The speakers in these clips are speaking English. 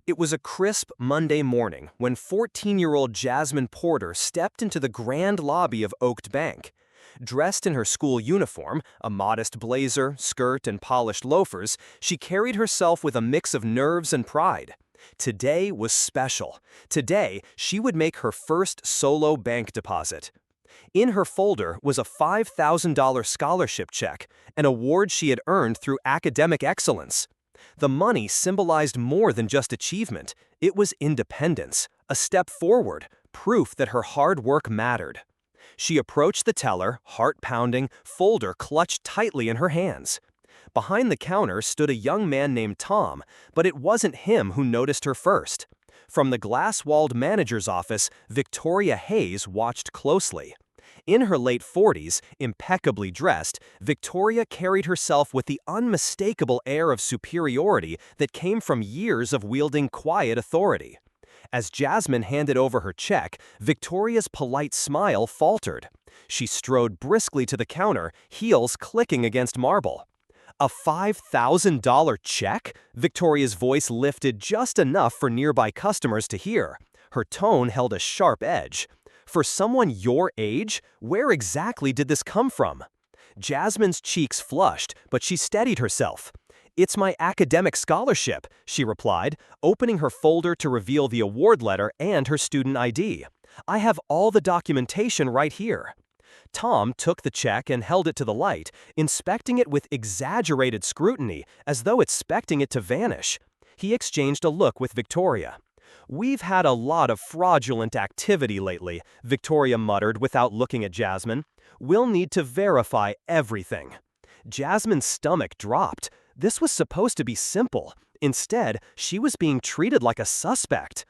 It was a crisp Monday morning when 14-year-old Jasmine Porter stepped into the grand lobby of Oaked Bank. Dressed in her school uniform, a modest blazer, skirt, and polished loafers, she carried herself with a mix of nerves and pride. Today was special. Today, she would make her first solo bank deposit. In her folder was a $5,000 scholarship check, an award she had earned through academic excellence. The money symbolized more than just achievement. It was independence, a step forward, proof that her hard work mattered. She approached the teller, heart-pounding, folder clutched tightly in her hands. Behind the counter stood a young man named Tom, but it wasn't him who noticed her first. From the glass-walled manager's office, Victoria Hayes watched closely. In her late 40s, impeccably dressed, Victoria carried herself with the unmistakable air of superiority that came from years of wielding quiet authority. As Jasmine handed over her check, Victoria's polite smile faltered. She strode briskly to the counter, heels clicking against marble. "A $5,000 check?" Victoria's voice lifted just enough for nearby customers to hear. Her tone held a sharp edge. "For someone your age, where exactly did this come from?" Jasmine's cheeks flushed, but she steadied herself. "It's my academic scholarship," she replied, opening her folder to reveal the award letter and her student ID. "I have all the documentation right here." Tom took the check and held it to the light, inspecting it with exaggerated scrutiny, as though expecting it to vanish. He exchanged a look with Victoria. "We've had a lot of fraudulent activity lately," Victoria muttered without looking at Jasmine. "We'll need to verify everything." Jasmine's stomach dropped. This was supposed to be simple. Instead, she was being treated like a suspect.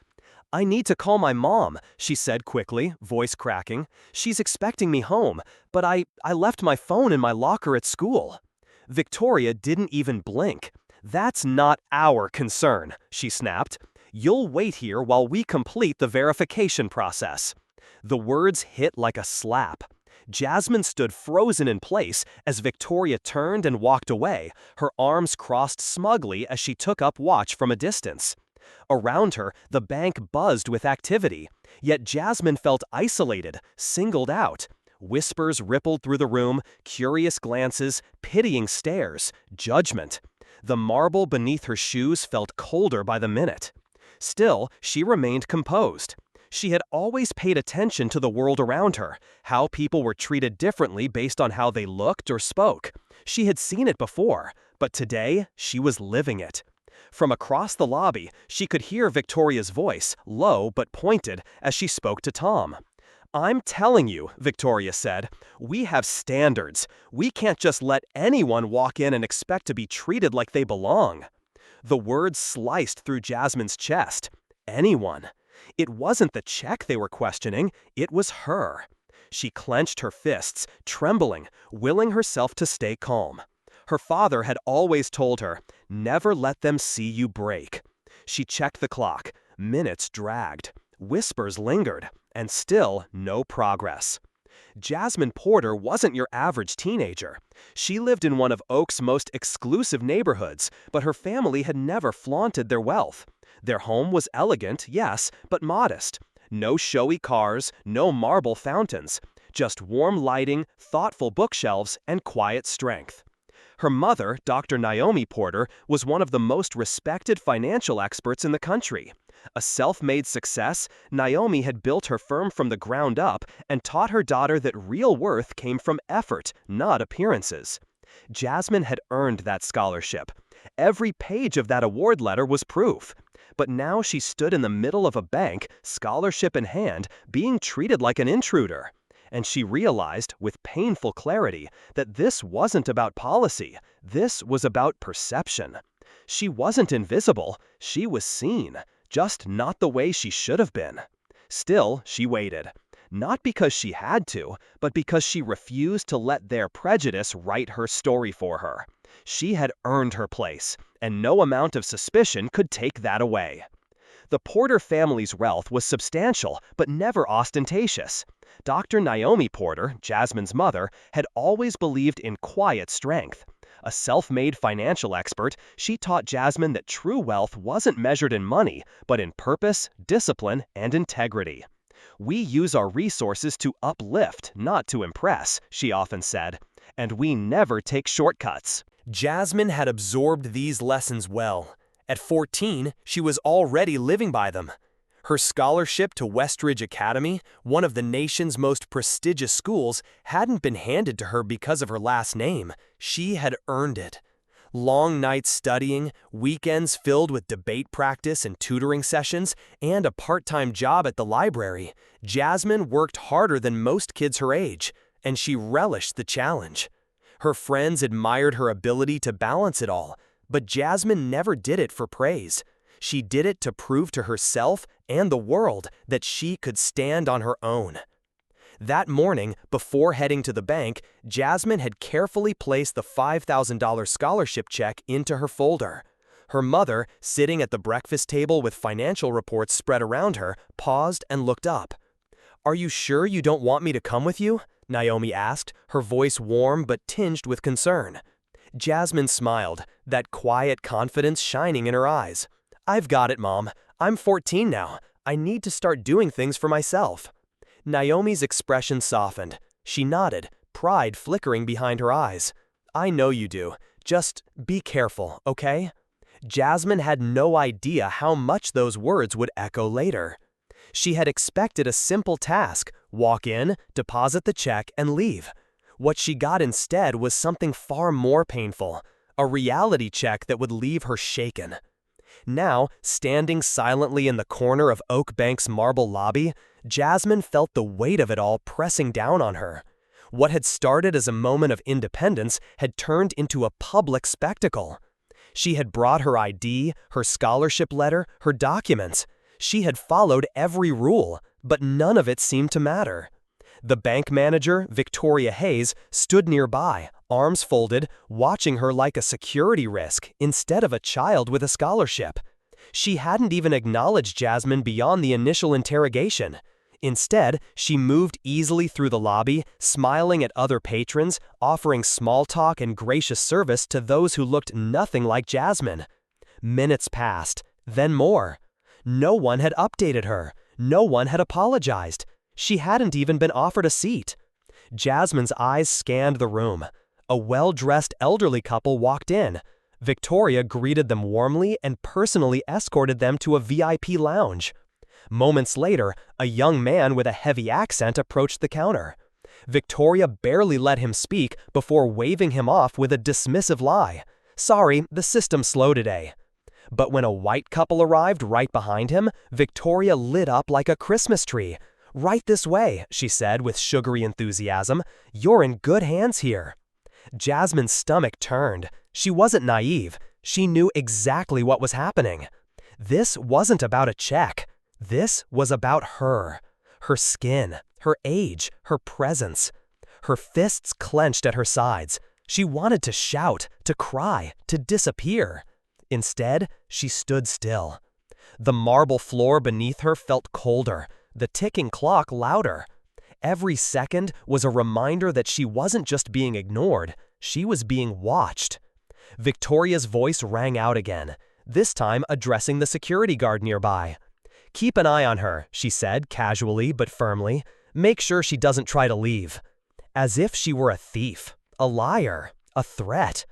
"I need to call my mom," she said quickly, voice cracking. "She's expecting me home, but I left my phone in my locker at school." Victoria didn't even blink. "That's not our concern," she snapped. "You'll wait here while we complete the verification process." The words hit like a slap. Jasmine stood frozen in place as Victoria turned and walked away, her arms crossed smugly as she took up watch from a distance. Around her, the bank buzzed with activity, yet Jasmine felt isolated, singled out. Whispers rippled through the room, curious glances, pitying stares, judgment. The marble beneath her shoes felt colder by the minute. Still, she remained composed. She had always paid attention to the world around her, how people were treated differently based on how they looked or spoke. She had seen it before, but today she was living it. From across the lobby, she could hear Victoria's voice, low but pointed, as she spoke to Tom. "I'm telling you," Victoria said, "we have standards. We can't just let anyone walk in and expect to be treated like they belong." The words sliced through Jasmine's chest. Anyone. It wasn't the check they were questioning, it was her. She clenched her fists, trembling, willing herself to stay calm. Her father had always told her, "Never let them see you break." She checked the clock. Minutes dragged. Whispers lingered. And still no progress. Jasmine Porter wasn't your average teenager. She lived in one of Oak's most exclusive neighborhoods, but her family had never flaunted their wealth. Their home was elegant, yes, but modest. No showy cars, no marble fountains. Just warm lighting, thoughtful bookshelves, and quiet strength. Her mother, Dr. Naomi Porter, was one of the most respected financial experts in the country. A self-made success, Naomi had built her firm from the ground up and taught her daughter that real worth came from effort, not appearances. Jasmine had earned that scholarship. Every page of that award letter was proof. But now she stood in the middle of a bank, scholarship in hand, being treated like an intruder. And she realized, with painful clarity, that this wasn't about policy. This was about perception. She wasn't invisible. She was seen. Just not the way she should have been. Still, she waited. Not because she had to, but because she refused to let their prejudice write her story for her. She had earned her place, and no amount of suspicion could take that away. The Porter family's wealth was substantial, but never ostentatious. Dr. Naomi Porter, Jasmine's mother, had always believed in quiet strength. A self-made financial expert, she taught Jasmine that true wealth wasn't measured in money, but in purpose, discipline, and integrity. "We use our resources to uplift, not to impress," she often said, "and we never take shortcuts." Jasmine had absorbed these lessons well. At 14, she was already living by them. Her scholarship to Westridge Academy, one of the nation's most prestigious schools, hadn't been handed to her because of her last name. She had earned it. Long nights studying, weekends filled with debate practice and tutoring sessions, and a part-time job at the library, Jasmine worked harder than most kids her age, and she relished the challenge. Her friends admired her ability to balance it all, but Jasmine never did it for praise. She did it to prove to herself and the world that she could stand on her own. That morning, before heading to the bank, Jasmine had carefully placed the $5,000 scholarship check into her folder. Her mother, sitting at the breakfast table with financial reports spread around her, paused and looked up. "Are you sure you don't want me to come with you?" Naomi asked, her voice warm but tinged with concern. Jasmine smiled, that quiet confidence shining in her eyes. "I've got it, Mom. I'm 14 now. I need to start doing things for myself." Naomi's expression softened. She nodded, pride flickering behind her eyes. "I know you do. Just be careful, okay?" Jasmine had no idea how much those words would echo later. She had expected a simple task: walk in, deposit the check, and leave. What she got instead was something far more painful, a reality check that would leave her shaken. Now, standing silently in the corner of Oak Bank's marble lobby, Jasmine felt the weight of it all pressing down on her. What had started as a moment of independence had turned into a public spectacle. She had brought her ID, her scholarship letter, her documents. She had followed every rule, but none of it seemed to matter. The bank manager, Victoria Hayes, stood nearby, arms folded, watching her like a security risk instead of a child with a scholarship. She hadn't even acknowledged Jasmine beyond the initial interrogation. Instead, she moved easily through the lobby, smiling at other patrons, offering small talk and gracious service to those who looked nothing like Jasmine. Minutes passed, then more. No one had updated her. No one had apologized. She hadn't even been offered a seat. Jasmine's eyes scanned the room. A well-dressed elderly couple walked in. Victoria greeted them warmly and personally escorted them to a VIP lounge. Moments later, a young man with a heavy accent approached the counter. Victoria barely let him speak before waving him off with a dismissive lie. "Sorry, the system's slow today." But when a white couple arrived right behind him, Victoria lit up like a Christmas tree. "Right this way," she said with sugary enthusiasm. "You're in good hands here." Jasmine's stomach turned. She wasn't naive. She knew exactly what was happening. This wasn't about a check. This was about her. Her skin, her age, her presence. Her fists clenched at her sides. She wanted to shout, to cry, to disappear. Instead, she stood still. The marble floor beneath her felt colder, the ticking clock louder. Every second was a reminder that she wasn't just being ignored, she was being watched. Victoria's voice rang out again, this time addressing the security guard nearby. "Keep an eye on her," she said casually but firmly. "Make sure she doesn't try to leave." As if she were a thief, a liar, a threat.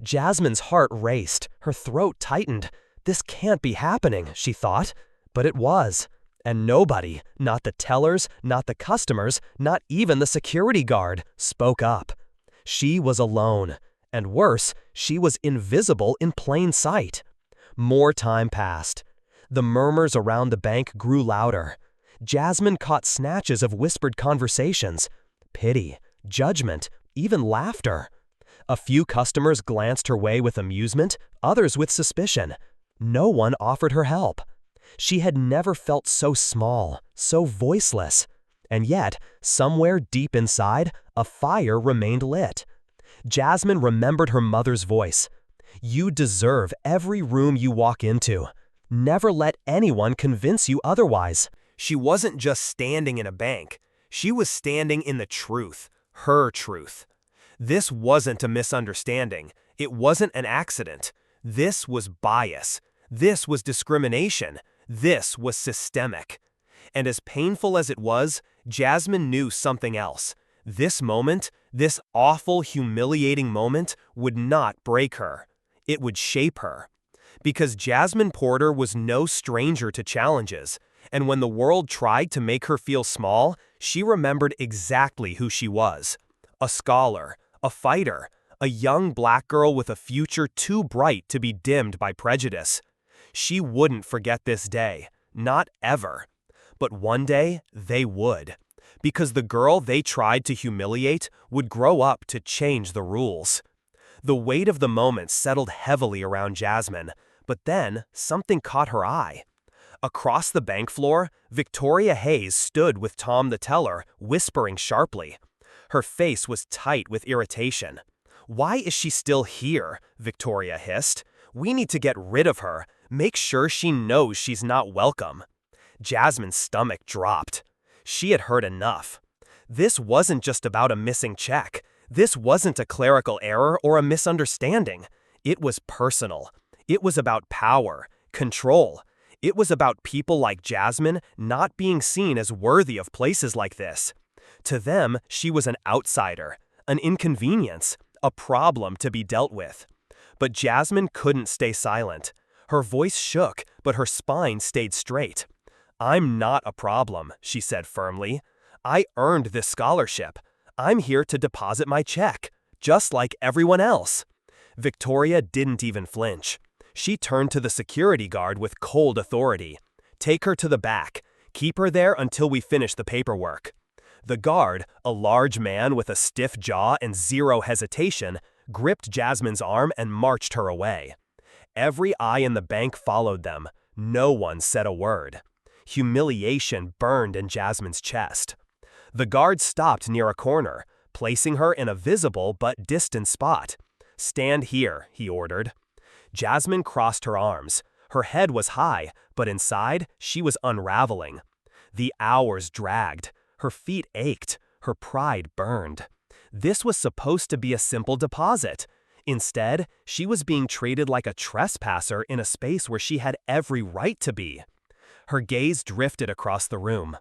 Jasmine's heart raced, her throat tightened. This can't be happening, she thought. But it was. And nobody, not the tellers, not the customers, not even the security guard, spoke up. She was alone. And worse, she was invisible in plain sight. More time passed. The murmurs around the bank grew louder. Jasmine caught snatches of whispered conversations. Pity, judgment, even laughter. A few customers glanced her way with amusement, others with suspicion. No one offered her help. She had never felt so small, so voiceless. And yet, somewhere deep inside, a fire remained lit. Jasmine remembered her mother's voice. "You deserve every room you walk into. Never let anyone convince you otherwise." She wasn't just standing in a bank. She was standing in the truth, her truth. This wasn't a misunderstanding. It wasn't an accident. This was bias. This was discrimination. This was systemic. And as painful as it was, Jasmine knew something else. This moment, this awful, humiliating moment, would not break her. It would shape her. Because Jasmine Porter was no stranger to challenges, and when the world tried to make her feel small, she remembered exactly who she was. A scholar, a fighter, a young black girl with a future too bright to be dimmed by prejudice. She wouldn't forget this day, not ever. But one day, they would. Because the girl they tried to humiliate would grow up to change the rules. The weight of the moment settled heavily around Jasmine, but then something caught her eye. Across the bank floor, Victoria Hayes stood with Tom the teller, whispering sharply. Her face was tight with irritation. "Why is she still here?" Victoria hissed. "We need to get rid of her. Make sure she knows she's not welcome." Jasmine's stomach dropped. She had heard enough. This wasn't just about a missing check. This wasn't a clerical error or a misunderstanding. It was personal. It was about power, control. It was about people like Jasmine not being seen as worthy of places like this. To them, she was an outsider, an inconvenience, a problem to be dealt with. But Jasmine couldn't stay silent. Her voice shook, but her spine stayed straight. "I'm not a problem," she said firmly. "I earned this scholarship. I'm here to deposit my check, just like everyone else." Victoria didn't even flinch. She turned to the security guard with cold authority. "Take her to the back. Keep her there until we finish the paperwork." The guard, a large man with a stiff jaw and zero hesitation, gripped Jasmine's arm and marched her away. Every eye in the bank followed them. No one said a word. Humiliation burned in Jasmine's chest. The guard stopped near a corner, placing her in a visible but distant spot. "Stand here," he ordered. Jasmine crossed her arms. Her head was high, but inside, she was unraveling. The hours dragged. Her feet ached. Her pride burned. This was supposed to be a simple deposit. Instead, she was being treated like a trespasser in a space where she had every right to be. Her gaze drifted across the room.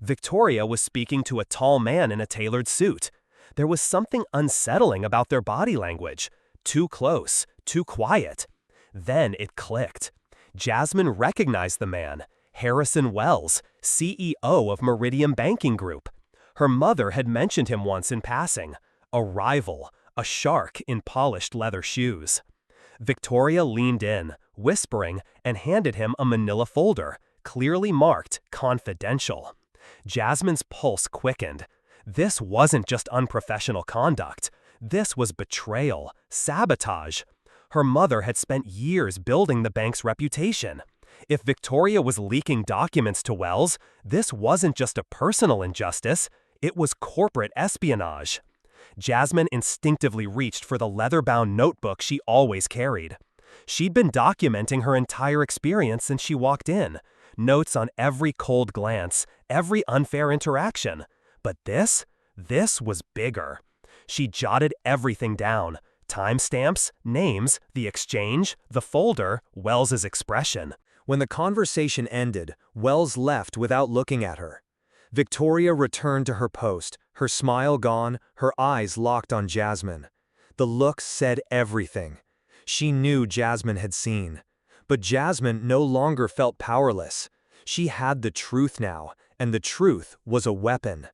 Victoria was speaking to a tall man in a tailored suit. There was something unsettling about their body language. Too close, too quiet. Then it clicked. Jasmine recognized the man, Harrison Wells, CEO of Meridian Banking Group. Her mother had mentioned him once in passing. A rival, a shark in polished leather shoes. Victoria leaned in, whispering, and handed him a manila folder, clearly marked confidential. Jasmine's pulse quickened. This wasn't just unprofessional conduct. This was betrayal, sabotage. Her mother had spent years building the bank's reputation. If Victoria was leaking documents to Wells, this wasn't just a personal injustice, it was corporate espionage. Jasmine instinctively reached for the leather-bound notebook she always carried. She'd been documenting her entire experience since she walked in. Notes on every cold glance, every unfair interaction. But this was bigger. She jotted everything down. Timestamps, names, the exchange, the folder, Wells's expression. When the conversation ended, Wells left without looking at her. Victoria returned to her post, her smile gone, her eyes locked on Jasmine. The look said everything. She knew Jasmine had seen. But Jasmine no longer felt powerless. She had the truth now, and the truth was a weapon.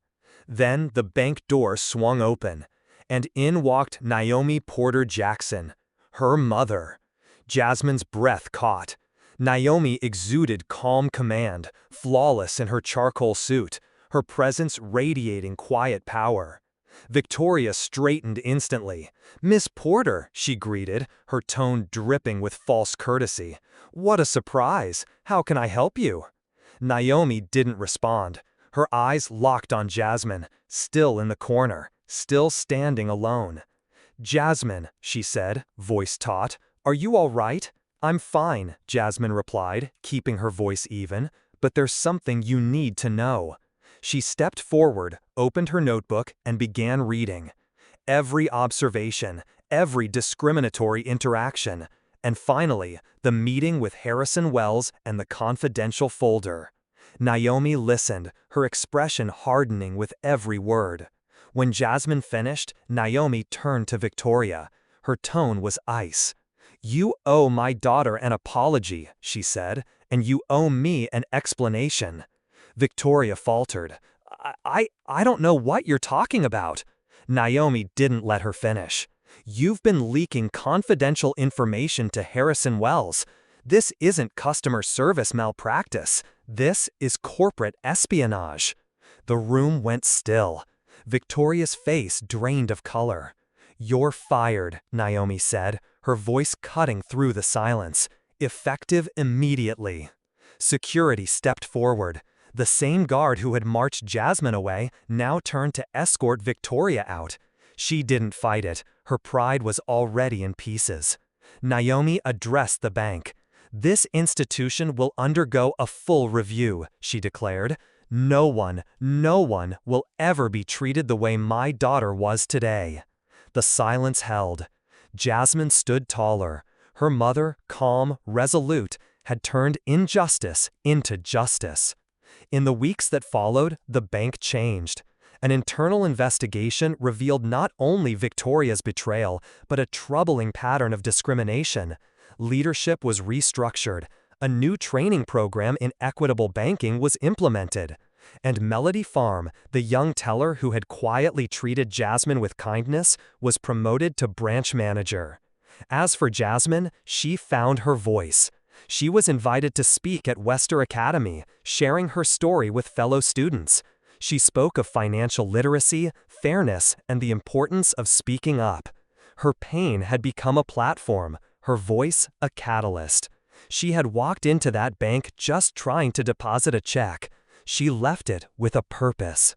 Then the bank door swung open, and in walked Naomi Porter Jackson, her mother. Jasmine's breath caught. Naomi exuded calm command, flawless in her charcoal suit, her presence radiating quiet power. Victoria straightened instantly. "Miss Porter," she greeted, her tone dripping with false courtesy. "What a surprise! How can I help you?" Naomi didn't respond. Her eyes locked on Jasmine, still in the corner, still standing alone. "Jasmine," she said, voice taut, "are you all right?" "I'm fine," Jasmine replied, keeping her voice even, "but there's something you need to know." She stepped forward, opened her notebook, and began reading. Every observation, every discriminatory interaction. And finally, the meeting with Harrison Wells and the confidential folder. Naomi listened, her expression hardening with every word. When Jasmine finished, Naomi turned to Victoria. Her tone was ice. "You owe my daughter an apology," she said, "and you owe me an explanation." Victoria faltered. I don't know what you're talking about." Naomi didn't let her finish. "You've been leaking confidential information to Harrison Wells. This isn't customer service malpractice. This is corporate espionage." The room went still. Victoria's face drained of color. "You're fired," Naomi said, her voice cutting through the silence. "Effective immediately." Security stepped forward. The same guard who had marched Jasmine away now turned to escort Victoria out. She didn't fight it. Her pride was already in pieces. Naomi addressed the bank. "This institution will undergo a full review," she declared. No one will ever be treated the way my daughter was today." The silence held. Jasmine stood taller. Her mother, calm, resolute, had turned injustice into justice. In the weeks that followed, the bank changed. An internal investigation revealed not only Victoria's betrayal, but a troubling pattern of discrimination. Leadership was restructured. A new training program in equitable banking was implemented. And Melody Farm, the young teller who had quietly treated Jasmine with kindness, was promoted to branch manager. As for Jasmine, she found her voice. She was invited to speak at Wester Academy, sharing her story with fellow students. She spoke of financial literacy, fairness, and the importance of speaking up. Her pain had become a platform, her voice a catalyst. She had walked into that bank just trying to deposit a check. She left it with a purpose.